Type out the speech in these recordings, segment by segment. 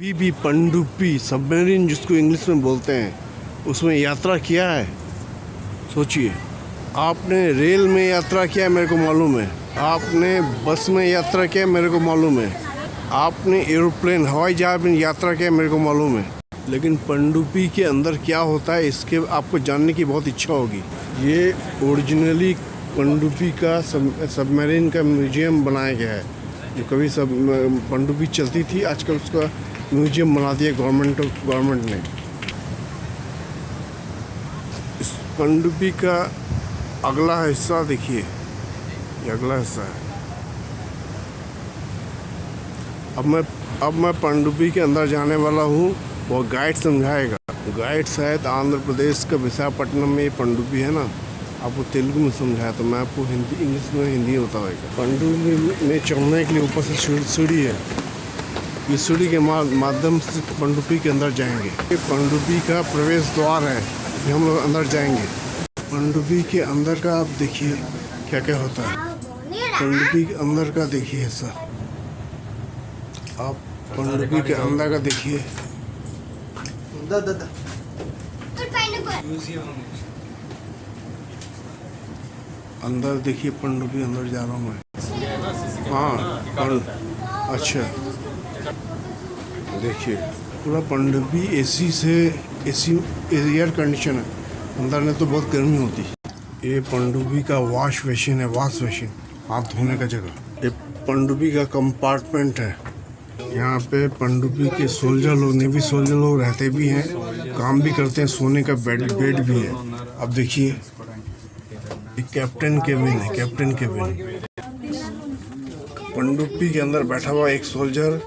भी पनडुब्बी सबमरीन जिसको इंग्लिश में बोलते हैं उसमें यात्रा किया है। सोचिए, आपने रेल में यात्रा किया है मेरे को मालूम है, आपने बस में यात्रा किया है मेरे को मालूम है, आपने एरोप्लेन हवाई जहाज में यात्रा किया है मेरे को मालूम है, लेकिन पनडुब्बी के अंदर क्या होता है इसके आपको जानने की बहुत इच्छा होगी। ये ओरिजिनली पनडुब्बी का सबमरीन का म्यूजियम बनाया गया है। जो कभी सब पनडुब्बी चलती थी, आजकल उसका म्यूजियम बना दिया गवर्नमेंट ने। इस पनडुब्बी का अगला हिस्सा देखिए, ये अगला हिस्सा है। अब मैं पनडुब्बी के अंदर जाने वाला हूँ, वो गाइड समझाएगा। गाइड शायद आंध्र प्रदेश का विशाखापट्टनम में ये पनडुब्बी है ना, आपको तेलुगु में समझाया तो मैं आपको हिंदी इंग्लिश में हिंदी बताऊँगा। पनडुब्बी में चढ़ने के लिए ऊपर से सीढ़ी है, इस सीढ़ी के माध्यम से पनडुब्बी के अंदर जाएंगे। ये पनडुब्बी का प्रवेश द्वार है, हम लोग अंदर जाएंगे। पनडुब्बी के अंदर का आप देखिए क्या क्या होता है। पनडुब्बी के अंदर का देखिए सर, आप पनडुब्बी के अंदर का देखिए। अंदर देखिए पनडुब्बी, अंदर जा रहा हूँ मैं। हाँ अच्छा, देखिए पूरा पनडुब्बी एसी एयर कंडीशन है, अंदर में तो बहुत गर्मी होती है। ये पनडुब्बी का वॉश बेसिन है, वॉश बेसिन, हाथ धोने का जगह। ये पनडुब्बी का कंपार्टमेंट है। यहाँ पे पनडुब्बी के सोल्जर लोग, नेवी सोल्जर लोग रहते भी हैं, काम भी करते हैं, सोने का बेड भी है। अब देखिए कैप्टन केबिन है, कैप्टन केबिन। पनडुब्बी के अंदर बैठा हुआ एक सोल्जर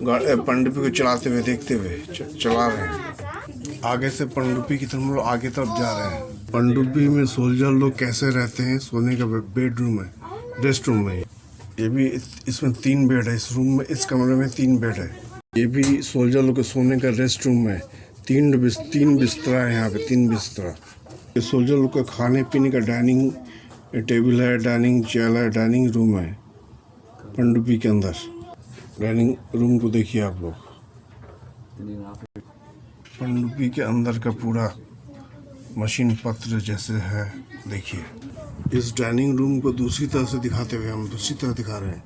पनडुब्बी को चलाते हुए देखते हुए चला रहे हैं। आगे से पनडुब्बी की तरफ लोग आगे तरफ जा रहे हैं। पनडुब्बी में सोल्जर लोग कैसे रहते हैं, सोने का बेडरूम है, रेस्ट रूम है। ये भी इसमें 3 बेड है, इस रूम में, इस कमरे में 3 बेड है। ये भी सोल्जर लोग के सोने का रेस्ट रूम है। 3 बिस्तरा है यहाँ पे, 3 बिस्तरा। ये सोल्जर लोग का खाने पीने का डाइनिंग टेबल है, डाइनिंग चेयर है, डाइनिंग रूम है पनडुब्बी के अंदर। डाइनिंग रूम को देखिए आप लोग। पनडुब्बी के अंदर का पूरा मशीन पत्र जैसे है, देखिए। इस डाइनिंग रूम को दूसरी तरह से दिखाते हुए हम दूसरी तरह दिखा रहे हैं।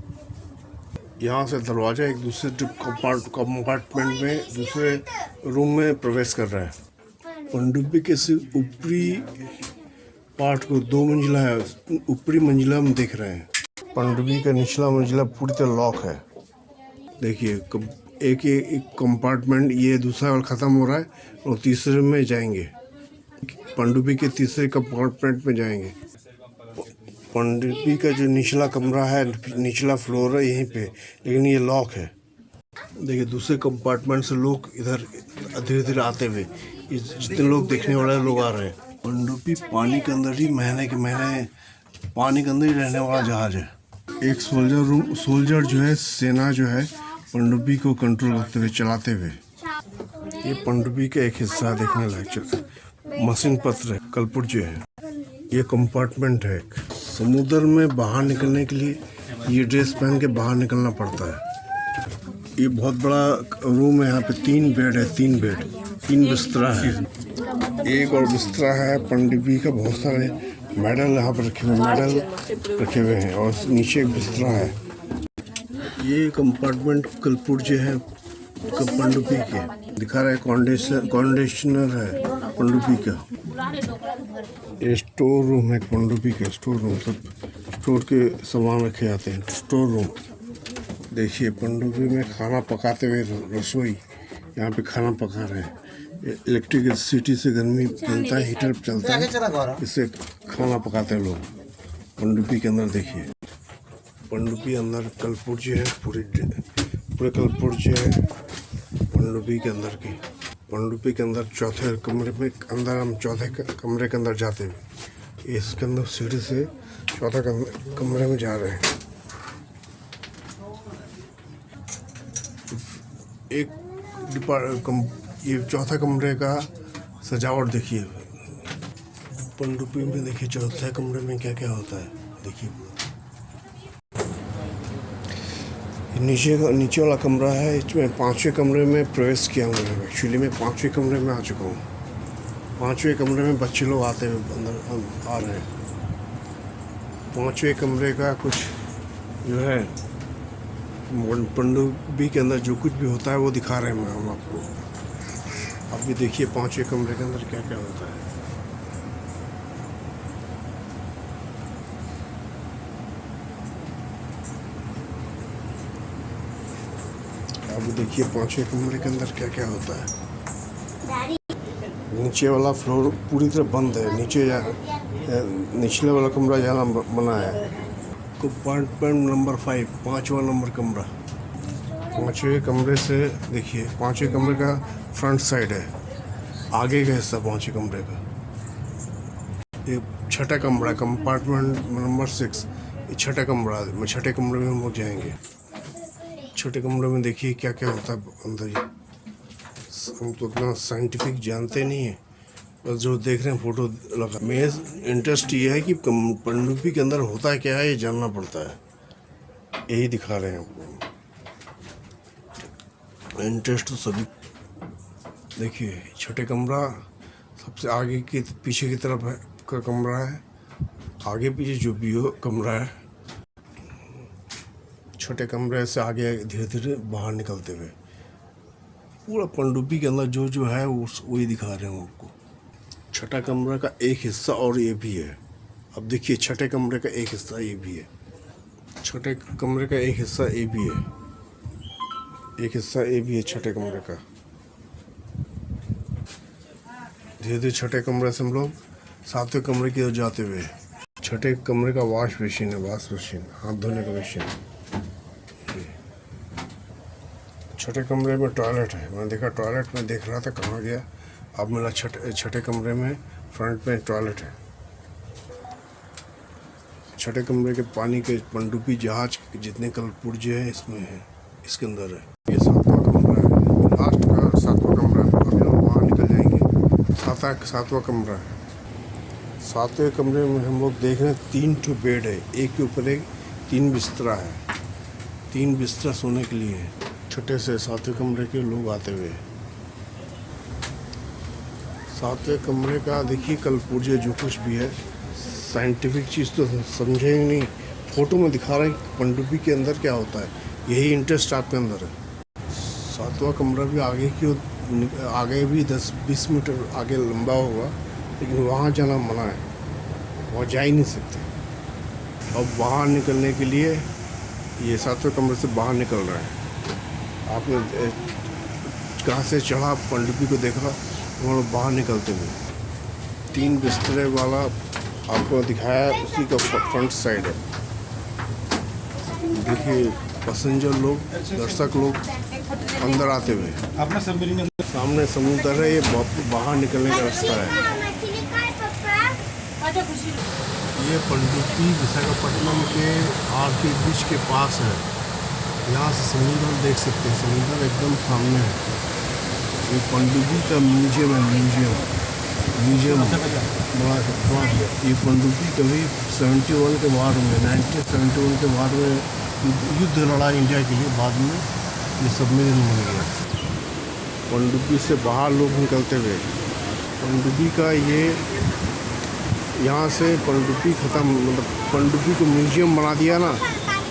यहाँ से दरवाज़ा एक दूसरे कंपार्टमेंट में, दूसरे रूम में प्रवेश कर रहा है। पनडुब्बी के सिर्फ ऊपरी पार्ट को 2 मंजिला है, ऊपरी मंजिला हम देख रहे हैं। पनडुब्बी का निचला मंजिला पूरी तरह लॉक है। देखिए एक कंपार्टमेंट, ये दूसरा और ख़त्म हो रहा है और तीसरे में जाएंगे। पनडुब्बी के तीसरे कंपार्टमेंट में जाएंगे। पनडुब्बी का जो निचला कमरा है, निचला फ्लोर है यहीं पे, लेकिन ये लॉक है। देखिए दूसरे कंपार्टमेंट से लोग इधर धीरे धीरे आते हुए, जितने लोग देखने वाले लोग आ रहे हैं। पनडुब्बी पानी के अंदर ही महीने के महीने पानी के अंदर ही रहने वाला जहाज है। एक सोल्जर जो है, सेना जो है, पनडुब्बी को कंट्रोल करते हुए, चलाते हुए। ये पनडुब्बी का एक हिस्सा देखने लायक मशीन पत्र है, कलपुर्जे है। ये कंपार्टमेंट है। समुद्र में बाहर निकलने के लिए ये ड्रेस पहन के बाहर निकलना पड़ता है। ये बहुत बड़ा रूम है, यहाँ पे 3 बेड है, 3 बेड, 3 बिस्तरा है। एक और बिस्तरा है पनडुब्बी का। बहुत सारे मेडल यहाँ पर रखे हुए हैं और नीचे एक बिस्तरा है। ये कंपार्टमेंट कलपुर्जे है पनडुब्बी के, दिखा रहा है। कंडीशनर है पनडुब्बी का। ये स्टोर रूम है पनडुब्बी का, स्टोर रूम, सब स्टोर के सामान रखे जाते हैं, स्टोर रूम। देखिए पनडुब्बी में खाना पकाते हुए रसोई, यहाँ पे खाना पका रहे हैं। इलेक्ट्रिसिटी से गर्मी चलता है, हीटर चलता है, इससे खाना पकाते हैं लोग पनडुब्बी के अंदर। देखिए पनडुब्बी अंदर कलपुर्जे है, पूरे कलपुर्जे है पनडुब्बी के अंदर की। पनडुब्बी के अंदर चौथे कमरे में अंदर, हम चौथे कमरे के अंदर जाते हुए इसके अंदर सीढ़ी से चौथा कमरे में जा रहे हैं। ये चौथा कमरे का सजावट देखिए। पनडुब्बी में देखिए चौथे कमरे में क्या क्या होता है, देखिए। नीचे वाला कमरा है, इसमें 5वें कमरे में प्रवेश किया हुआ है। एक्चुअली मैं 5वें कमरे में आ चुका हूँ। 5वें कमरे में बच्चे लोग आते हुए अंदर आ रहे हैं। 5वें कमरे का कुछ जो है पनडुब्बी के अंदर जो कुछ भी होता है वो दिखा रहे हैं हम आपको। आप भी देखिए 5वें कमरे के अंदर क्या क्या होता है। आप देखिए 5वें कमरे के अंदर क्या क्या होता है। नीचे वाला फ्लोर पूरी तरह बंद है। निचले वाला कमरा जहाँ बना है कंपार्टमेंट नंबर 5, 5वां नंबर कमरा। 5वें कमरे से देखिए 5वें कमरे का फ्रंट साइड है, आगे का हिस्सा 5वें कमरे का। ये छठा कमरा कंपार्टमेंट नंबर 6, ये छठा कमरा। छठे कमरे में हम लोग जाएंगे। छोटे कमरे में देखिए क्या क्या होता है अंदर। हम तो उतना साइंटिफिक जानते नहीं है, बस जो देख रहे हैं फोटो लगा। मेन इंटरेस्ट ये है कि पनडुब्बी के अंदर होता है क्या है, ये जानना पड़ता है। यही दिखा रहे हैं आपको। इंटरेस्ट तो सभी देखिए। छोटे कमरा सबसे आगे की पीछे की तरफ है का कमरा है। आगे पीछे जो भी हो कमरा है। छोटे कमरे से आगे धीरे धीरे बाहर निकलते हुए पूरा पनडुब्बी के अंदर जो जो है वही दिखा रहे हैं आपको। छठा कमरा का एक हिस्सा और ये भी है। अब देखिए छठे कमरे का एक हिस्सा ये भी है। छोटे कमरे का एक हिस्सा ये भी है। एक हिस्सा ये भी है छठे कमरे का। धीरे धीरे छठे कमरे से हम लोग 7वें कमरे की ओर जाते हुए। छठे कमरे का वॉश मशीन है, वॉश मशीन, हाथ धोने का मशीन। छोटे कमरे में टॉयलेट है। मैंने देखा टॉयलेट में देख रहा था कहाँ गया। अब मेरा छठे कमरे में फ्रंट में टॉयलेट है। छठे कमरे के पानी के पनडुब्बी जहाज के जितने कल पुर्जे हैं इसमें है, इसके अंदर है। ये 7वां कमरा है, लास्ट का 7वां कमरा है। अभी हम वहाँ निकल जाएंगे। 7वां कमरा है। 7वें कमरे में हम लोग देख रहे हैं 3 ठो बेड है, एक के ऊपर एक। 3 बिस्तरा है, 3 बिस्तरा सोने के लिए है। छोटे से 7वें कमरे के लोग आते हुए। 7वें कमरे का देखिए कल पुर्जे जो कुछ भी है, साइंटिफिक चीज़ तो समझेंगे नहीं, फोटो में दिखा रहे हैं पनडुब्बी के अंदर क्या होता है। यही इंटरेस्ट आपके अंदर है। 7वां कमरा भी आगे भी 10-20 मीटर आगे लंबा होगा, लेकिन वहाँ जाना मना है, वहाँ जा ही नहीं सकते। अब बाहर निकलने के लिए ये 7वें कमरे से बाहर निकल रहा है। आपने कहाँ से चढ़ा पनडुब्बी को देखा, वो लोग बाहर निकलते हुए। 3 बिस्तरे वाला आपको दिखाया, उसी का फ्रंट साइड है। देखिए पैसेंजर लोग, दर्शक लोग अंदर आते हुए। सामने समुद्र है, ये बाहर निकलने का रास्ता है। ये पनडुब्बी विशाखापट्टनम के आरके बीच के पास है। यहाँ से समुद्र देख सकते हैं, समुद्र एकदम सामने है। ये पनडुब्बी का म्यूजियम है, म्यूजियम बना दिया। ये पनडुब्बी कभी 71 के बाद में 1971 के बाद में युद्ध लड़ा इंडिया के लिए, बाद में ये सबमरीन बन गया। पनडुब्बी से बाहर लोग निकलते हुए। पनडुब्बी का ये यहाँ से पनडुब्बी ख़त्म, मतलब पनडुब्बी को म्यूजियम बना दिया ना।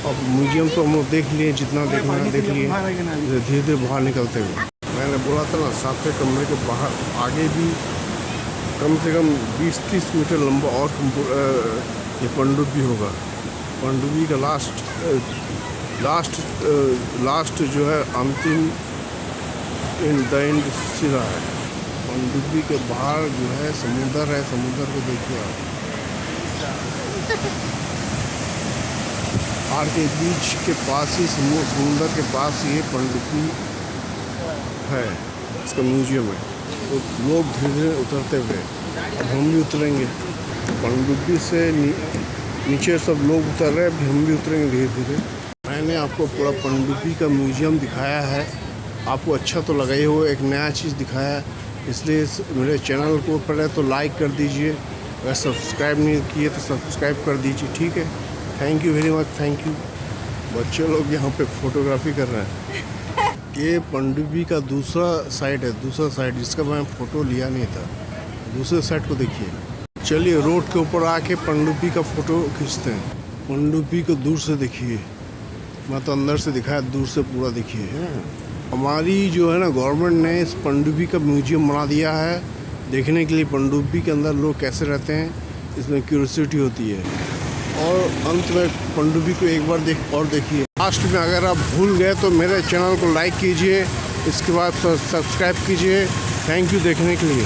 अब म्यूजियम तो हम लोग देख लिए, जितना देखना है देख लिए। धीरे धीरे बाहर निकलते हुए मैंने बोला था ना 7वें कमरे के बाहर आगे भी कम से कम 20-30 मीटर लंबा और ये पनडुब्बी होगा। पनडुब्बी का लास्ट जो है अंतिम एंड सिरा है। पनडुब्बी के बाहर जो है समुद्र है, समुद्र को देखिए आप। आर के बीच के पास ही समुद्र के पास ये पनडुब्बी है, इसका म्यूजियम है। तो लोग धीरे धीरे उतरते हुए, अब हम भी उतरेंगे। पनडुब्बी से नीचे सब लोग उतर रहे हैं, अब हम भी उतरेंगे धीरे धीरे। मैंने आपको पूरा पनडुब्बी का म्यूजियम दिखाया है, आपको अच्छा तो लगा ही हो। एक नया चीज़ दिखाया, इसलिए मेरे चैनल को पहले तो लाइक कर दीजिए, अगर सब्सक्राइब नहीं किए तो सब्सक्राइब कर दीजिए, ठीक है। Thank you very much, thank you. बच्चे लोग यहाँ पे फोटोग्राफी कर रहे हैं। ये पनडुब्बी का दूसरा साइड है, दूसरा साइड जिसका मैं फ़ोटो लिया नहीं था। दूसरे साइड को देखिए। चलिए रोड के ऊपर आके पनडुब्बी का फ़ोटो खींचते हैं। पनडुब्बी को दूर से देखिए, मैं तो अंदर से दिखाया, दूर से पूरा देखिए। हमारी जो है ना गवर्नमेंट ने इस पनडुब्बी का म्यूजियम बना दिया है देखने के लिए। पनडुब्बी के अंदर लोग कैसे रहते हैं इसमें क्यूरियोसिटी होती है। और अंत में पनडुब्बी को एक बार देखिए। लास्ट में अगर आप भूल गए तो मेरे चैनल को लाइक कीजिए, इसके बाद सब्सक्राइब कीजिए। थैंक यू देखने के लिए।